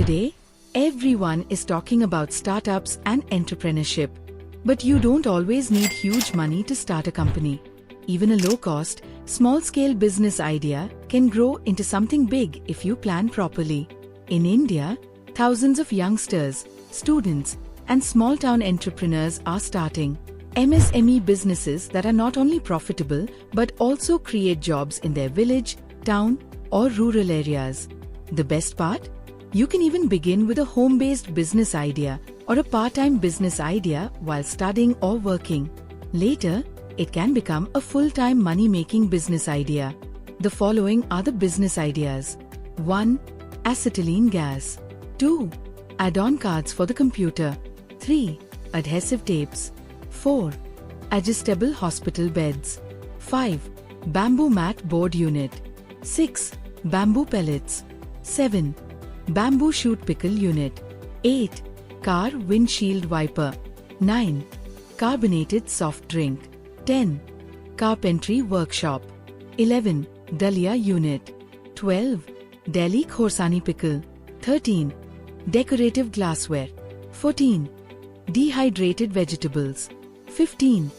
Today, everyone is talking about startups and entrepreneurship. But you don't always need huge money to start a company. Even a low-cost, small-scale business idea can grow into something big if you plan properly. In India, thousands of youngsters, students, and small-town entrepreneurs are starting MSME businesses that are not only profitable but also create jobs in their village, town, or rural areas. The best part? You can even begin with a home-based business idea or a part-time business idea while studying or working. Later, it can become a full-time money-making business idea. The following are the business ideas. 1. Acetylene gas. 2. Add-on cards for the computer. 3. Adhesive tapes. 4. Adjustable hospital beds. 5. Bamboo mat board unit. 6. Bamboo pellets. 7. Bamboo shoot pickle unit. 8. Car windshield wiper. 9. Carbonated soft drink. 10. Carpentry workshop. 11. Dalia unit. 12. Delhi khorsani pickle. 13. Decorative glassware. 14. Dehydrated vegetables. 15.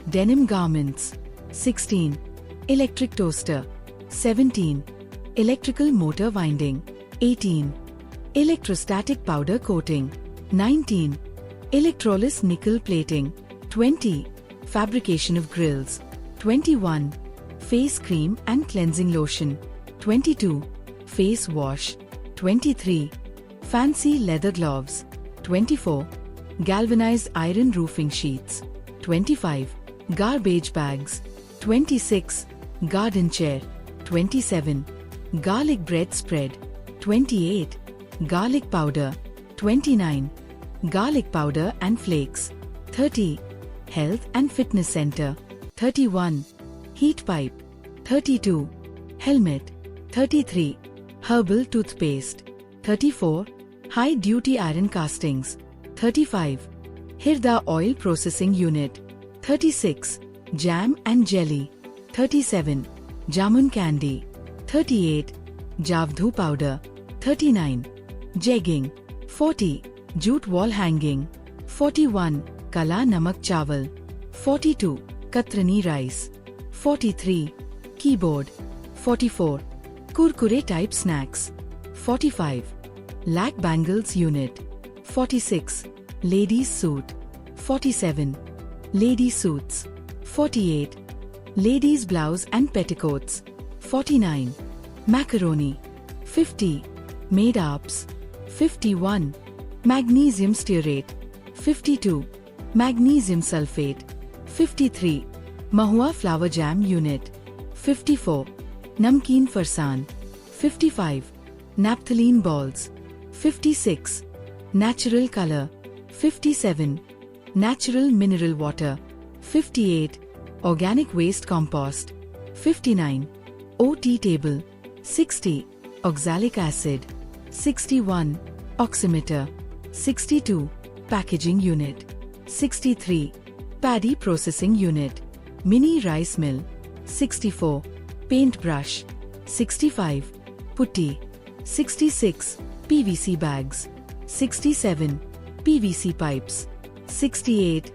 Denim garments. 16. Electric toaster. 17. Electrical motor winding. 18. Electrostatic powder coating. 19. Electroless nickel plating. 20. Fabrication of grills. 21. Face cream and cleansing lotion. 22. Face wash. 23. Fancy leather gloves. 24. Galvanized iron roofing sheets. 25. Garbage bags. 26. Garden chair. 27. Garlic bread spread. 28. Garlic powder. 29. Garlic powder and flakes. 30. Health and fitness center. 31. Heat pipe. 32. Helmet. 33. Herbal toothpaste. 34. High duty iron castings. 35. Hirda oil processing unit. 36. Jam and jelly. 37. Jamun candy. 38. Javdhu powder. 39. Jegging. 40. Jute wall hanging. 41. Kala namak chawal. 42. Katrani rice. 43. Keyboard. 44. Kurkure type snacks. 45. Lac bangles unit. 46. Ladies suit. 47. Lady suits. 48. Ladies blouse and petticoats. 49. Macaroni. 50. Made ups. 51. Magnesium stearate. 52. Magnesium sulfate. 53. Mahua flower jam unit. 54. Namkeen farsan. 55. Naphthalene balls. 56. Natural color. 57. Natural mineral water. 58. Organic waste compost. 59. OT table. 60. Oxalic acid. 61. Oximeter. 62. Packaging unit. 63. Paddy processing unit. Mini rice mill. 64. Paintbrush. 65. Putty. 66. PVC bags. 67. PVC pipes. 68.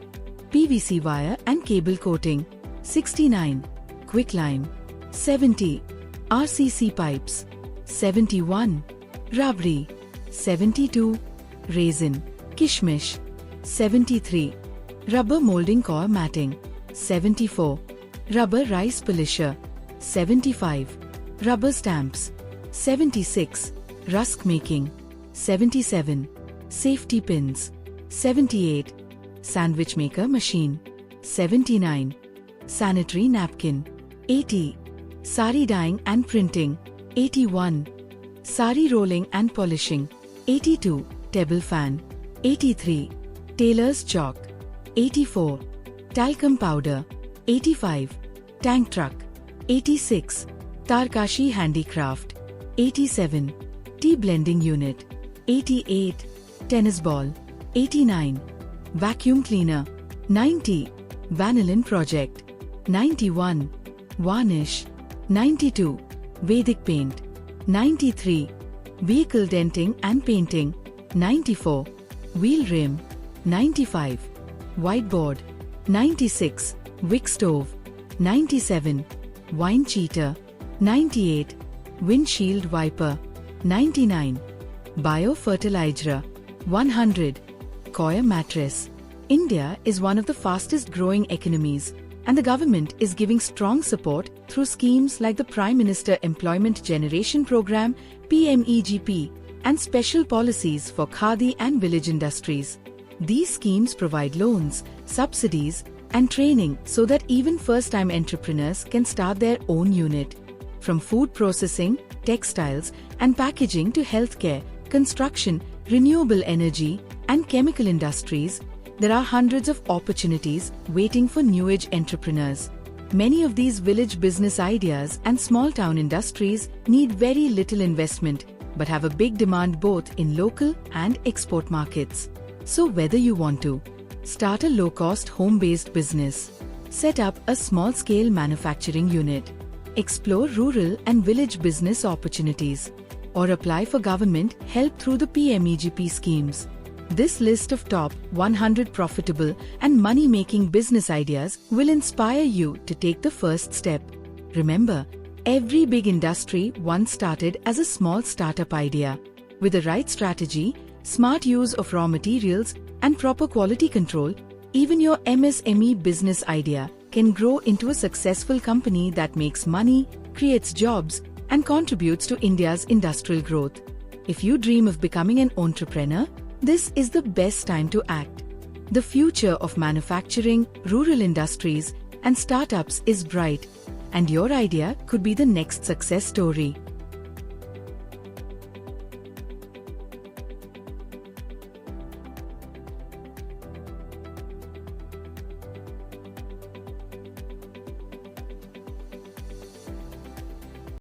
PVC wire and cable coating. 69. Quicklime. 70. RCC pipes. 71. Rabri. 72. Raisin. Kishmish. 73. Rubber molding coir matting. 74. Rubber rice polisher. 75. Rubber stamps. 76. Rusk making. 77. Safety pins. 78. Sandwich maker machine. 79. Sanitary napkin. 80. Sari dyeing and printing. 81. Sari rolling and polishing. 82. Table fan. 83. Tailor's chalk. 84. Talcum powder. 85. Tank truck. 86. Tarkashi handicraft. 87. Tea blending unit. 88. Tennis ball. 89. Vacuum cleaner. 90. Vanillin project. 91. Varnish. 92. Vedic paint. 93. Vehicle denting and painting, 94. Wheel rim, 95. Whiteboard, 96. Wick stove, 97. Wine cheater, 98. Windshield wiper, 99. Bio-fertilizer, 100. Coir mattress. India is one of the fastest growing economies, and the government is giving strong support through schemes like the Prime Minister Employment Generation Program (PMEGP) and special policies for khadi and village industries. These schemes provide loans, subsidies, and training so that even first-time entrepreneurs can start their own unit. From food processing, textiles, and packaging to healthcare, construction, renewable energy, and chemical industries, there are hundreds of opportunities waiting for new-age entrepreneurs. Many of these village business ideas and small-town industries need very little investment, but have a big demand both in local and export markets. So whether you want to start a low-cost home-based business, set up a small-scale manufacturing unit, explore rural and village business opportunities, or apply for government help through the PMEGP schemes, this list of top 100 profitable and money-making business ideas will inspire you to take the first step. Remember, every big industry once started as a small startup idea. With the right strategy, smart use of raw materials, and proper quality control, even your MSME business idea can grow into a successful company that makes money, creates jobs, and contributes to India's industrial growth. If you dream of becoming an entrepreneur, this is the best time to act. The future of manufacturing, rural industries, and startups is bright, and your idea could be the next success story.